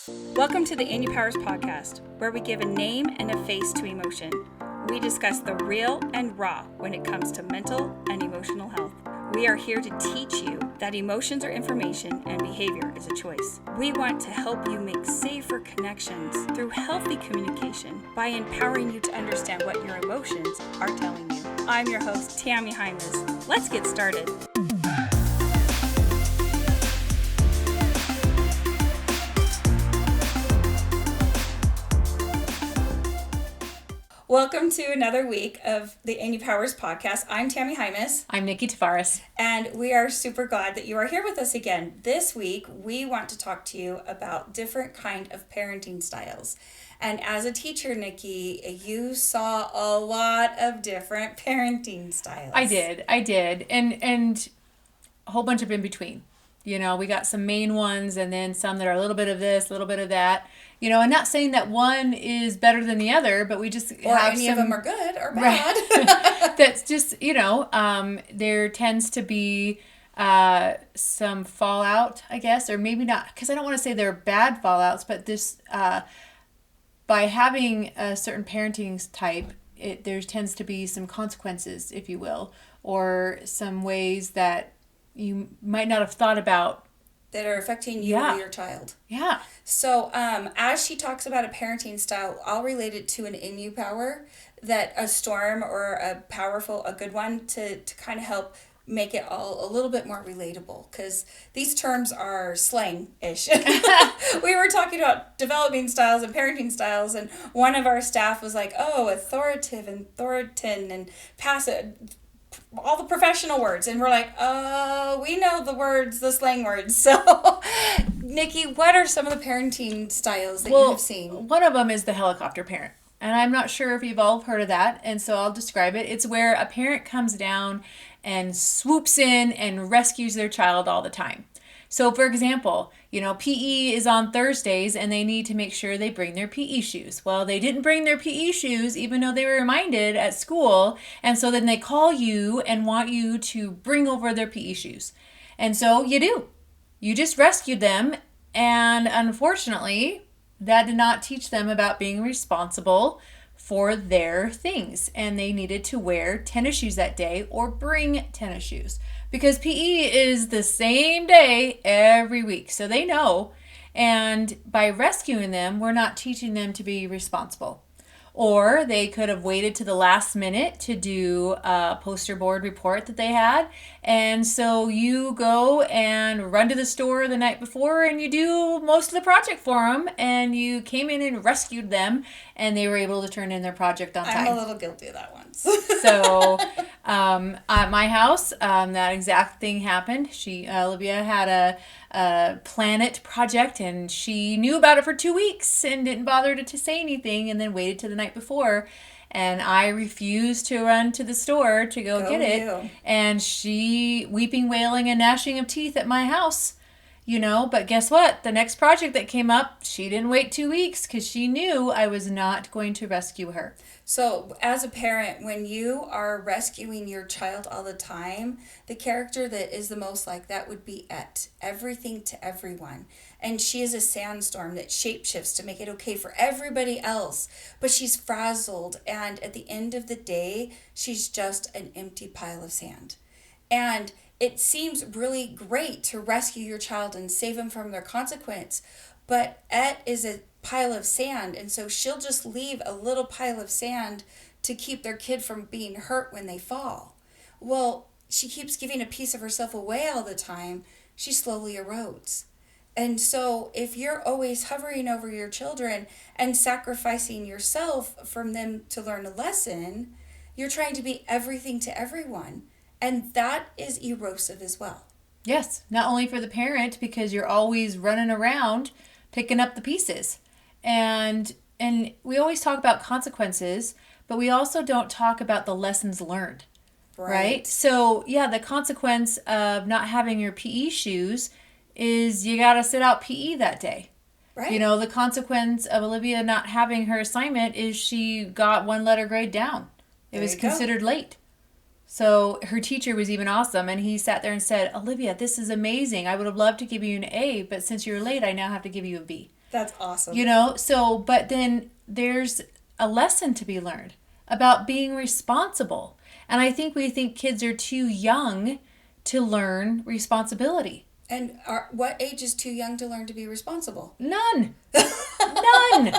Welcome to the inUpowers podcast, where we give a name and a face to emotion. We discuss the real and raw when it comes to mental and emotional health. We are here to teach you that emotions are information and behavior is a choice. We want to help you make safer connections through healthy communication by empowering you to understand what your emotions are telling you. I'm your host, Tami and Nikki. Let's get started. Welcome to another week of the inUpowers podcast. I'm Tami and Nikki. I'm Nikki Tavares. And we are super glad that you are here with us again. This week, we want to talk to you about different kind of parenting styles. And as a teacher, Nikki, you saw a lot of different parenting styles. I did. And a whole bunch of in between. You know, we got some main ones and then some that are a little bit of this, a little bit of that. You know, I'm not saying that one is better than the other, but we just or have any some, of them are good or bad. Right. That's just, you know, there tends to be some fallout, I guess, or maybe not, because I don't want to say they're bad fallouts, but this, by having a certain parenting type, there tends to be some consequences, if you will, or some ways that you might not have thought about that are affecting you or your child. Yeah. So as she talks about a parenting style, I'll relate it to an inUpower, that a storm or a good one to kind of help make it all a little bit more relatable, because these terms are slang-ish. We were talking about developing styles and parenting styles, and one of our staff was like, oh, authoritative and Thornton and passive, all the professional words, and we're like, oh, we know the words, the slang words. So, Nikki, what are some of the parenting styles that you have seen? One of them is the helicopter parent, and I'm not sure if you've all heard of that, and so I'll describe it. It's where a parent comes down and swoops in and rescues their child all the time. So, for example, you know, PE is on Thursdays and they need to make sure they bring their PE shoes. Well, they didn't bring their PE shoes even though they were reminded at school. And so then they call you and want you to bring over their PE shoes. And so you do. You just rescued them. And unfortunately, that did not teach them about being responsible for their things. And they needed to wear tennis shoes that day or bring tennis shoes. Because PE is the same day every week. So they know. And by rescuing them, we're not teaching them to be responsible. Or they could have waited to the last minute to do a poster board report that they had. And so you go and run to the store the night before and you do most of the project for them. And you came in and rescued them and they were able to turn in their project on time. I'm a little guilty of that once. So at my house, that exact thing happened. Olivia had a planet project and she knew about it for 2 weeks and didn't bother to say anything and then waited till the night before. And I refused to run to the store to go get it. And she weeping, wailing, and gnashing of teeth at my house. You know, but guess what? The next project that came up, she didn't wait 2 weeks because she knew I was not going to rescue her. So as a parent, when you are rescuing your child all the time, the character that is the most like that would be Et, everything to everyone. And she is a sandstorm that shapeshifts to make it okay for everybody else. But she's frazzled, and at the end of the day, she's just an empty pile of sand. And it seems really great to rescue your child and save them from their consequence. But Et is a pile of sand, and so she'll just leave a little pile of sand to keep their kid from being hurt when they fall. Well, she keeps giving a piece of herself away all the time. She slowly erodes. And so if you're always hovering over your children and sacrificing yourself from them to learn a lesson, you're trying to be everything to everyone. And that is erosive as well. Yes, not only for the parent, because you're always running around picking up the pieces. And we always talk about consequences, but we also don't talk about the lessons learned. Right? So, yeah, the consequence of not having your PE shoes is you got to sit out PE that day. Right. You know, the consequence of Olivia not having her assignment is she got 1 letter grade down. It was considered late. So her teacher was even awesome, and he sat there and said, Olivia, this is amazing. I would have loved to give you an A, but since you're late, I now have to give you a B. That's awesome. But then there's a lesson to be learned about being responsible. And I think we think kids are too young to learn responsibility. And what age is too young to learn to be responsible? None. None.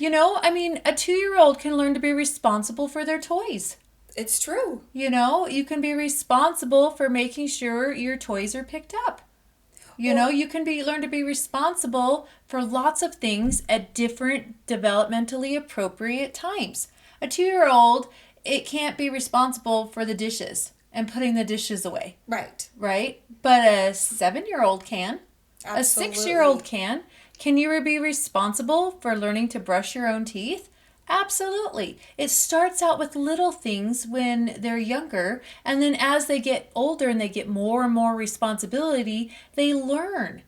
A 2-year-old can learn to be responsible for their toys. It's true. You can be responsible for making sure your toys are picked up. You can learn to be responsible for lots of things at different developmentally appropriate times. A 2-year-old, it can't be responsible for the dishes and putting the dishes away. Right. Right? But a 7-year-old can. Absolutely. A 6-year-old can. Can you be responsible for learning to brush your own teeth? Absolutely. It starts out with little things when they're younger, and then as they get older and they get more and more responsibility, they learn.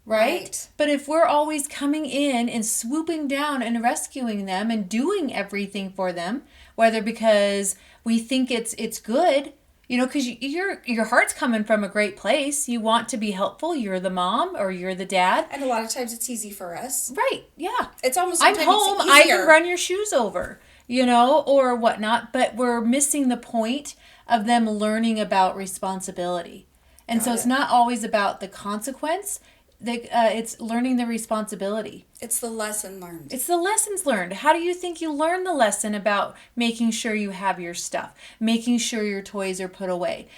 Right? But if we're always coming in and swooping down and rescuing them and doing everything for them, whether because we think it's good, because your heart's coming from a great place. You want to be helpful. You're the mom or you're the dad. And a lot of times it's easy for us. Right, yeah. It's almost I'm home, I can run your shoes over, or whatnot. But we're missing the point of them learning about responsibility. And so it's not always about the consequence. It's learning the responsibility. It's the lesson learned. It's the lessons learned. How do you think you learn the lesson about making sure you have your stuff, making sure your toys are put away,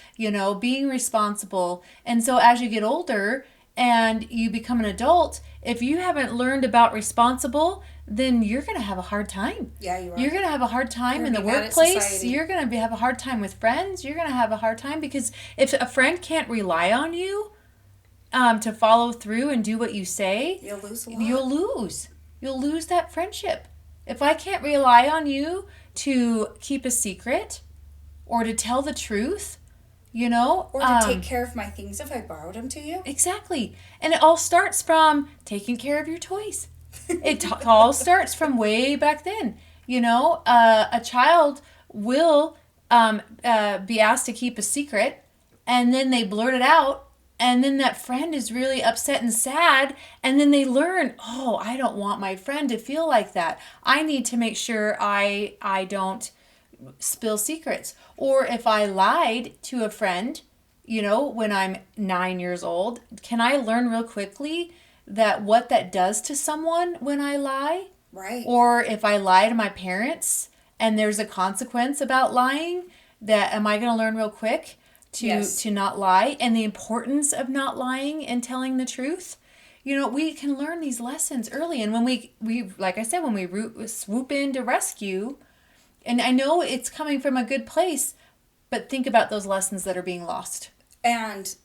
being responsible? And so as you get older and you become an adult, if you haven't learned about responsible, then you're going to have a hard time. Yeah, you are. You're going to have a hard time in the workplace. You're going to have a hard time with friends. You're going to have a hard time because if a friend can't rely on you, to follow through and do what you say, you'll lose a lot. You'll lose that friendship. If I can't rely on you to keep a secret or to tell the truth, or to take care of my things if I borrowed them to you. Exactly. And it all starts from taking care of your toys. It all starts from way back then. A child will be asked to keep a secret, and then they blurt it out. And then that friend is really upset and sad. And then they learn, I don't want my friend to feel like that. I need to make sure I don't spill secrets. Or if I lied to a friend, when I'm 9 years old, can I learn real quickly that what that does to someone when I lie? Right. Or if I lie to my parents and there's a consequence about lying, am I going to learn real quick? To not lie, and the importance of not lying and telling the truth. We can learn these lessons early. And when we like I said, when we swoop in to rescue, and I know it's coming from a good place, but think about those lessons that are being lost. And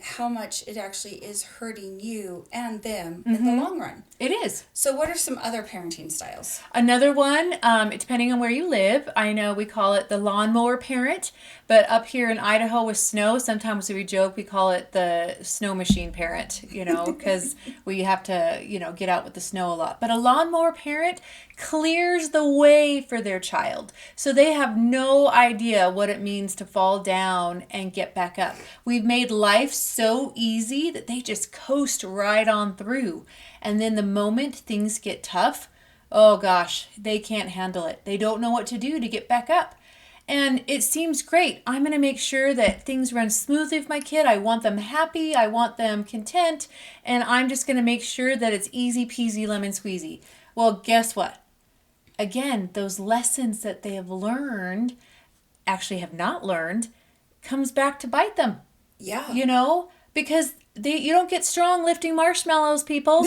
how much it actually is hurting you and them in the long run. It is. So what are some other parenting styles? Another one, depending on where you live, I know we call it the lawnmower parent, but up here in Idaho with snow, sometimes we joke, we call it the snow machine parent, because we have to, get out with the snow a lot. But a lawnmower parent clears the way for their child. So they have no idea what it means to fall down and get back up. We've made life so easy that they just coast right on through. And then the moment things get tough, oh gosh, they can't handle it. They don't know what to do to get back up. And it seems great. I'm going to make sure that things run smoothly with my kid. I want them happy. I want them content. And I'm just going to make sure that it's easy peasy lemon squeezy. Well, guess what? Again, those lessons that they have learned, actually have not learned, comes back to bite them. Yeah. Because you don't get strong lifting marshmallows, people,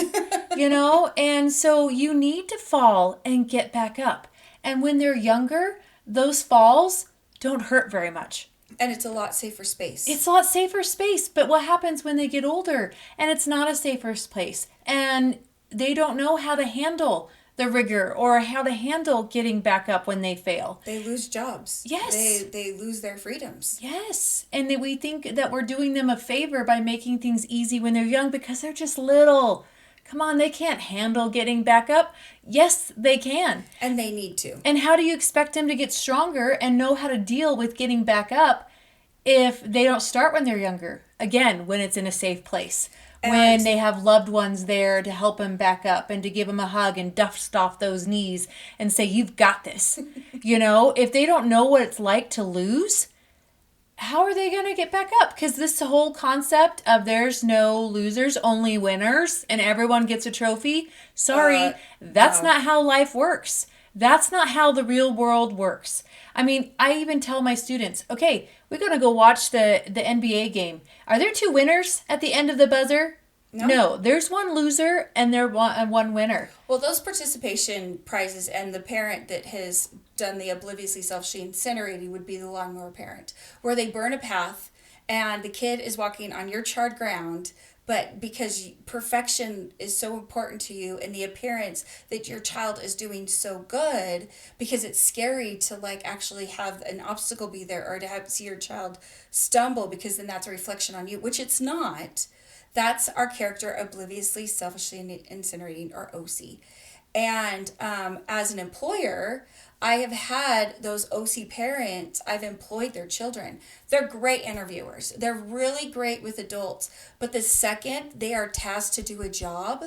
and so you need to fall and get back up. And when they're younger, those falls don't hurt very much. And it's a lot safer space. It's a lot safer space. But what happens when they get older and it's not a safer place and they don't know how to handle the rigor or how to handle getting back up when they fail? They lose jobs. Yes. They lose their freedoms. Yes. And we think that we're doing them a favor by making things easy when they're young because they're just little. Come on, they can't handle getting back up. Yes, they can. And they need to. And how do you expect them to get stronger and know how to deal with getting back up if they don't start when they're younger? Again, when it's in a safe place. when they have loved ones there to help them back up and to give them a hug and dust off those knees and say, you've got this. If they don't know what it's like to lose, how are they going to get back up? Because this whole concept of there's no losers, only winners, and everyone gets a trophy. Sorry, that's not how life works. That's not how the real world works. I mean, I even tell my students, okay, we're going to go watch the NBA game. Are there two winners at the end of the buzzer? No, there's one loser and there's one winner. Well, those participation prizes and the parent that has done the obliviously selfishly incinerating would be the lawnmower parent, where they burn a path and the kid is walking on your charred ground, but because perfection is so important to you and the appearance that your child is doing so good, because it's scary to actually have an obstacle be there or to see your child stumble, because then that's a reflection on you, which it's not. That's our character obliviously selfishly incinerating, or OC. And as an employer, I have had those OC parents, I've employed their children. They're great interviewers. They're really great with adults. But the second they are tasked to do a job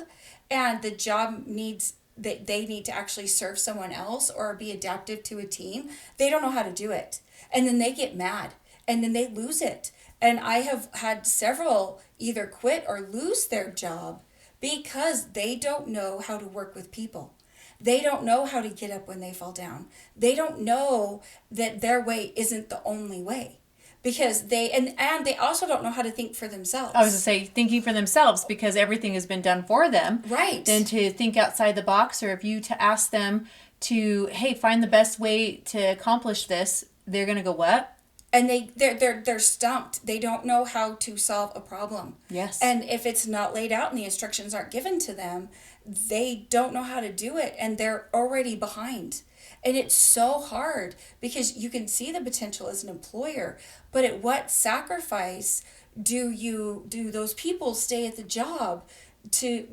and the job needs that they need to actually serve someone else or be adaptive to a team, they don't know how to do it. And then they get mad and then they lose it. And I have had several either quit or lose their job because they don't know how to work with people. They don't know how to get up when they fall down. They don't know that their way isn't the only way. Because and they also don't know how to think for themselves. I was going to say thinking for themselves, because everything has been done for them. Right. Then to think outside the box, or if you to ask them to, hey, find the best way to accomplish this, they're going to go, what? And they're stumped. They don't know how to solve a problem. Yes. And if it's not laid out and the instructions aren't given to them, they don't know how to do it, and they're already behind. And it's so hard because you can see the potential as an employer, but at what sacrifice do those people stay at the job to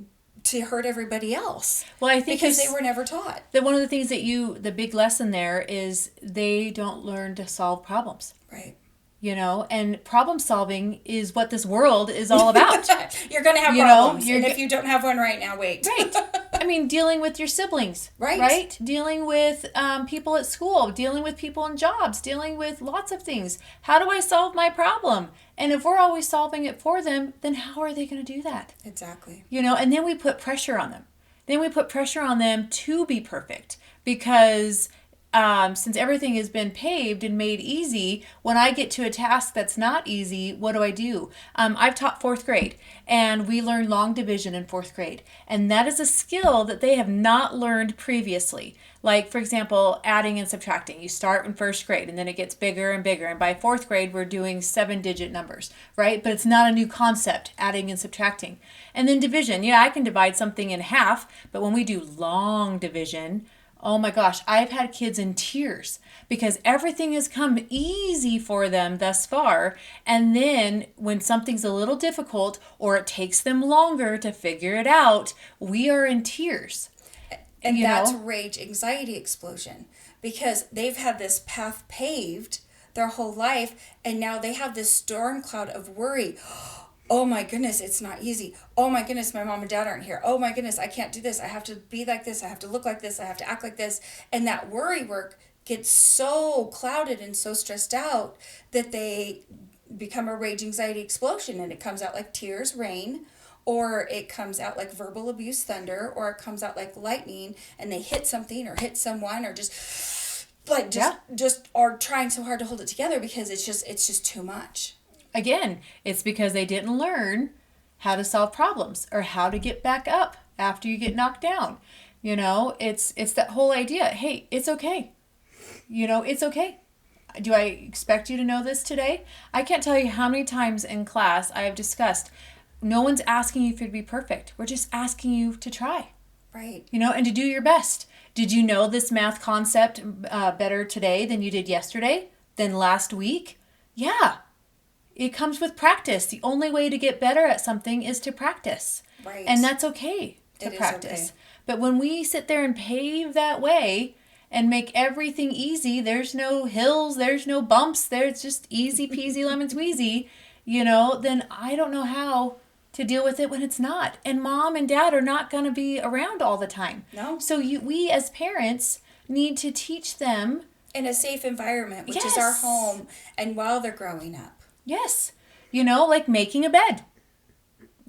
hurt everybody else? Well, I think because they were never taught. That one of the things the big lesson there is they don't learn to solve problems. Right. And problem solving is what this world is all about. You're going to have problems. And if you don't have one right now, wait. Right. I mean, dealing with your siblings. Right. Dealing with people at school, dealing with people in jobs, dealing with lots of things. How do I solve my problem? And if we're always solving it for them, then how are they going to do that? Exactly. And then we put pressure on them. Then we put pressure on them to be perfect, because since everything has been paved and made easy, when I get to a task that's not easy, what do? I've taught 4th grade, and we learn long division in 4th grade. And that is a skill that they have not learned previously. Like, for example, adding and subtracting. You start in 1st grade, and then it gets bigger and bigger. And by 4th grade, we're doing 7-digit numbers, right? But it's not a new concept, adding and subtracting. And then division. Yeah, I can divide something in half, but when we do long division, oh my gosh, I've had kids in tears because everything has come easy for them thus far. And then when something's a little difficult or it takes them longer to figure it out, we are in tears. And that's rage anxiety explosion, because they've had this path paved their whole life, and now they have this storm cloud of worry. Oh my goodness, it's not easy. Oh my goodness, my mom and dad aren't here. Oh my goodness, I can't do this. I have to be like this. I have to look like this. I have to act like this. And that worry work gets so clouded and so stressed out that they become a rage anxiety explosion, and it comes out like tears, rain, or it comes out like verbal abuse, thunder, or it comes out like lightning, and they hit something or hit someone, or just are trying so hard to hold it together because it's just too much. Again, it's because they didn't learn how to solve problems or how to get back up after you get knocked down. It's that whole idea. Hey, it's okay. It's okay. Do I expect you to know this today? I can't tell you how many times in class I have discussed, no one's asking you to be perfect. We're just asking you to try. Right. And to do your best. Did you know this math concept better today than you did yesterday? Than last week? Yeah. It comes with practice. The only way to get better at something is to practice. Right. And that's okay to practice. Okay. But when we sit there and pave that way and make everything easy, there's no hills, there's no bumps, there's just easy peasy lemon squeezy, then I don't know how to deal with it when it's not. And mom and dad are not going to be around all the time. No. So we as parents need to teach them in a safe environment, which is Yes. our home, and while they're growing up. Yes. Like making a bed.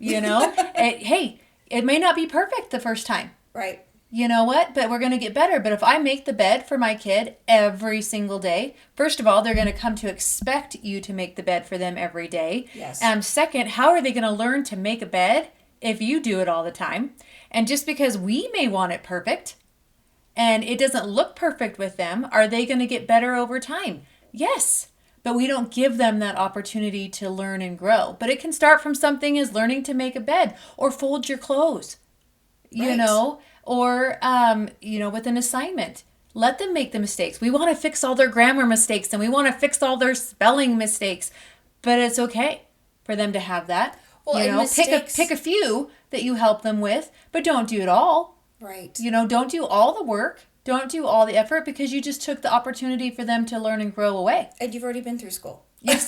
Hey, it may not be perfect the first time. Right. You know what? But we're going to get better. But if I make the bed for my kid every single day, first of all, they're going to come to expect you to make the bed for them every day. Yes. Second, how are they going to learn to make a bed if you do it all the time? And just because we may want it perfect and it doesn't look perfect with them, are they going to get better over time? Yes. But we don't give them that opportunity to learn and grow. But it can start from something as learning to make a bed or fold your clothes, Right. or, with an assignment. Let them make the mistakes. We want to fix all their grammar mistakes and we want to fix all their spelling mistakes. But it's okay for them to have that. Well, and mistakes... pick a few that you help them with, but don't do it all. Right. Don't do all the work. Don't do all the effort because you just took the opportunity for them to learn and grow away. And you've already been through school. Yes,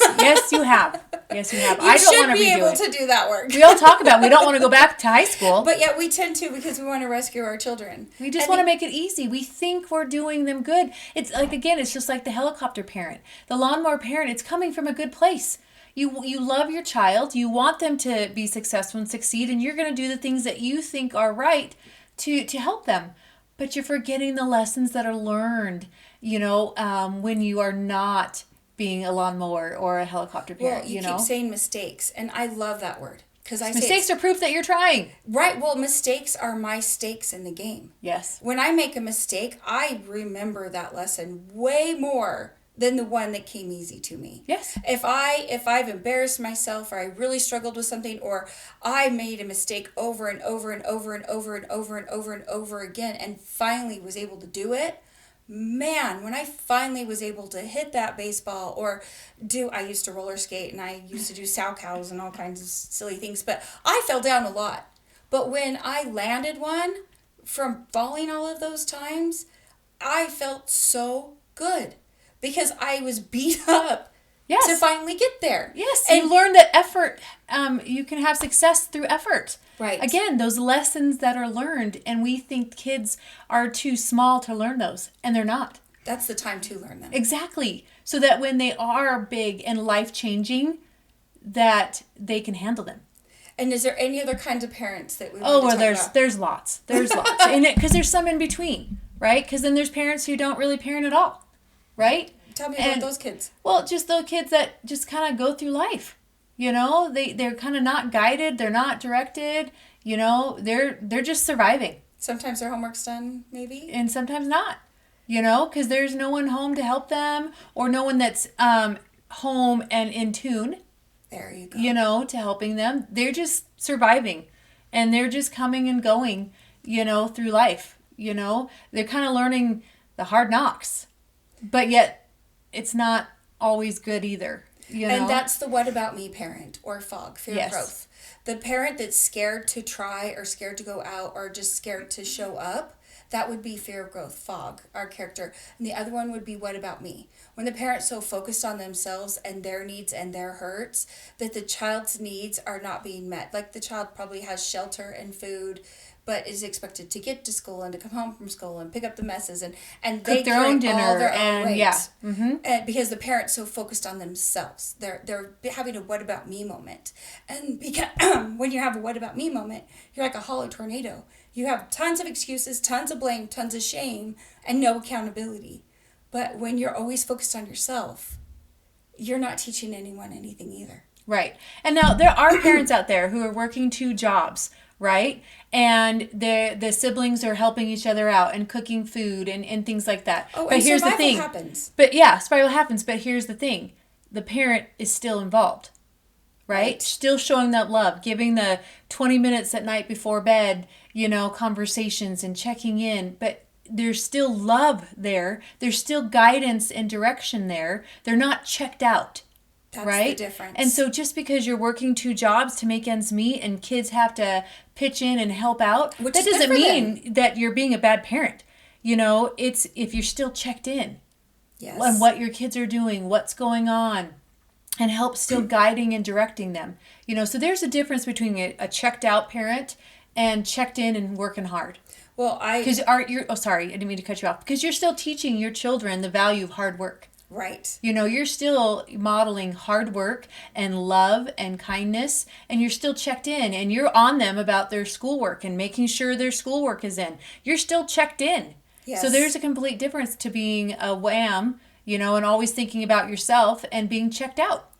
you have. Yes, you have. I don't want to be able to do that work. We all talk about we don't want to go back to high school. But yet we tend to because we want to rescue our children. We just want to make it easy. We think we're doing them good. It's like, again, it's just like the helicopter parent. The lawnmower parent, it's coming from a good place. You love your child. You want them to be successful and succeed. And you're going to do the things that you think are right to help them. But you're forgetting the lessons that are learned, when you are not being a lawnmower or a helicopter parent. Well, you keep saying mistakes, and I love that word because mistakes are proof that you're trying. Right. Well, mistakes are my stakes in the game. Yes. When I make a mistake, I remember that lesson way more than the one that came easy to me. Yes. If I've embarrassed myself, or I really struggled with something, or I made a mistake over and over and over and over and over and over and over again, and finally was able to do it. Man, when I finally was able to hit that baseball I used to roller skate and I used to do sow cows and all kinds of silly things, but I fell down a lot. But when I landed one from falling all of those times, I felt so good because I was beat up to finally get there. Yes, and you learn that effort, you can have success through effort. Right. Again, those lessons that are learned, and we think kids are too small to learn those, and they're not. That's the time to learn them. Exactly. So that when they are big and life-changing, that they can handle them. And is there any other kinds of parents that we want to talk about? There's lots. There's lots. Because there's some in between, right? Because then there's parents who don't really parent at all, right? Tell me about those kids. Well, just those kids that just kind of go through life. They're kind of not guided. They're not directed. They're just surviving. Sometimes their homework's done, maybe. And sometimes not. Because there's no one home to help them, or no one that's home and in tune. There you go. To helping them. They're just surviving, and they're just coming and going. Through life. They're kind of learning the hard knocks, but yet it's not always good either. And that's the what about me parent, or FOG, fear of growth. The parent that's scared to try or scared to go out or just scared to show up, that would be fear of growth, FOG, our character. And the other one would be what about me? When the parent's so focused on themselves and their needs and their hurts that the child's needs are not being met. Like the child probably has shelter and food, but is expected to get to school and to come home from school and pick up the messes and they cook their own dinner all their own weight. Yeah. Mm-hmm. And because the parent's so focused on themselves, they're having a what about me moment. And because when you have a what about me moment, you're like a hollow tornado. You have tons of excuses, tons of blame, tons of shame, and no accountability. But when you're always focused on yourself, you're not teaching anyone anything either. Right. And now there are parents out there who are working 2 jobs, right? And the siblings are helping each other out and cooking food and things like that. Oh, but and here's the thing. happens. But survival happens. But here's the thing. The parent is still involved, right? Still showing that love, giving the 20 minutes at night before bed, conversations and checking in. But there's still love there. There's still guidance and direction there. They're not checked out. That's right? the difference. And so just because you're working 2 jobs to make ends meet and kids have to pitch in and help out, that doesn't mean that you're being a bad parent. It's if you're still checked in. Yes. On what your kids are doing, what's going on, and help still guiding and directing them. So there's a difference between a checked out parent and checked in and working hard. Well, Because sorry, I didn't mean to cut you off. Because you're still teaching your children the value of hard work. Right. You're still modeling hard work and love and kindness, and you're still checked in, and you're on them about their schoolwork and making sure their schoolwork is in. You're still checked in. Yes. So there's a complete difference to being a wham, and always thinking about yourself and being checked out.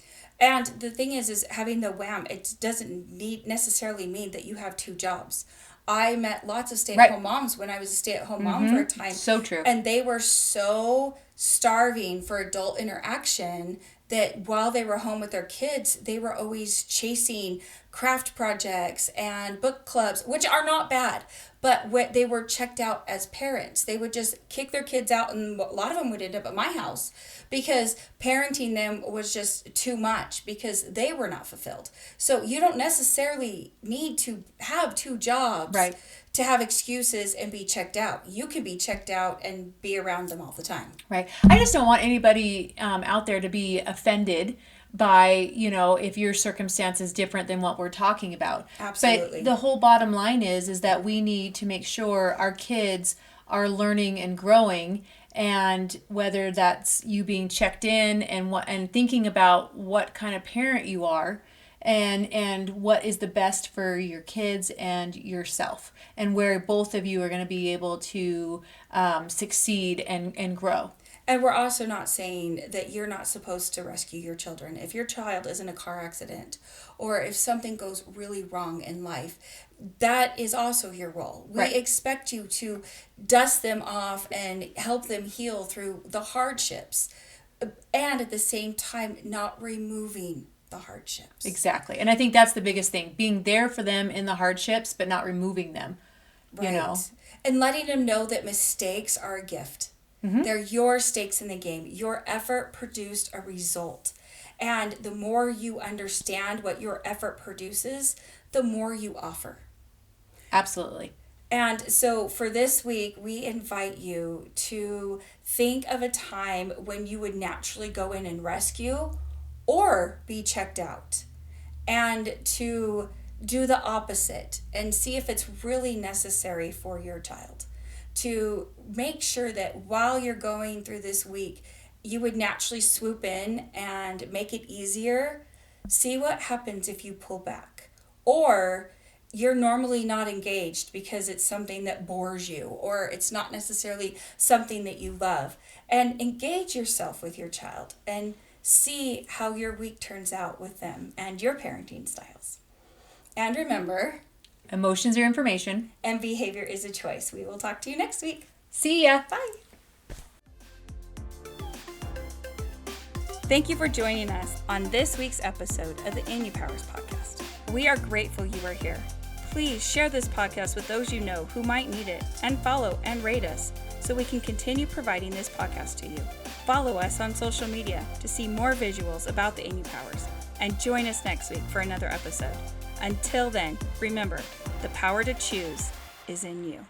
And the thing is having the wham, it doesn't necessarily mean that you have two jobs. I met lots of stay-at-home moms when I was a stay-at-home mom for a time. So true. And they were so starving for adult interaction that while they were home with their kids, they were always chasing craft projects and book clubs, which are not bad. But they were checked out as parents. They would just kick their kids out, and a lot of them would end up at my house because parenting them was just too much because they were not fulfilled. So you don't necessarily need to have two jobs to have excuses and be checked out. You can be checked out and be around them all the time. Right. I just don't want anybody out there to be offended by, if your circumstance is different than what we're talking about. Absolutely. But the whole bottom line is that we need to make sure our kids are learning and growing, and whether that's you being checked in and thinking about what kind of parent you are and what is the best for your kids and yourself, and where both of you are going to be able to succeed and grow. And we're also not saying that you're not supposed to rescue your children. If your child is in a car accident or if something goes really wrong in life, that is also your role. We expect you to dust them off and help them heal through the hardships, and at the same time not removing the hardships. Exactly. And I think that's the biggest thing, being there for them in the hardships but not removing them. Right. And letting them know that mistakes are a gift. Mm-hmm. They're your stakes in the game. Your effort produced a result. And the more you understand what your effort produces, the more you offer. Absolutely. And so for this week, we invite you to think of a time when you would naturally go in and rescue or be checked out, and to do the opposite and see if it's really necessary for your child. To make sure that while you're going through this week, you would naturally swoop in and make it easier. See what happens if you pull back. Or you're normally not engaged because it's something that bores you, or it's not necessarily something that you love. And engage yourself with your child and see how your week turns out with them and your parenting styles. And remember, emotions are information, and behavior is a choice. We will talk to you next week. See ya. Bye. Thank you for joining us on this week's episode of the inUpowers podcast. We are grateful you are here. Please share this podcast with those you know who might need it, and follow and rate us so we can continue providing this podcast to you. Follow us on social media to see more visuals about the inUpowers, and join us next week for another episode. Until then, remember, the power to choose is in you.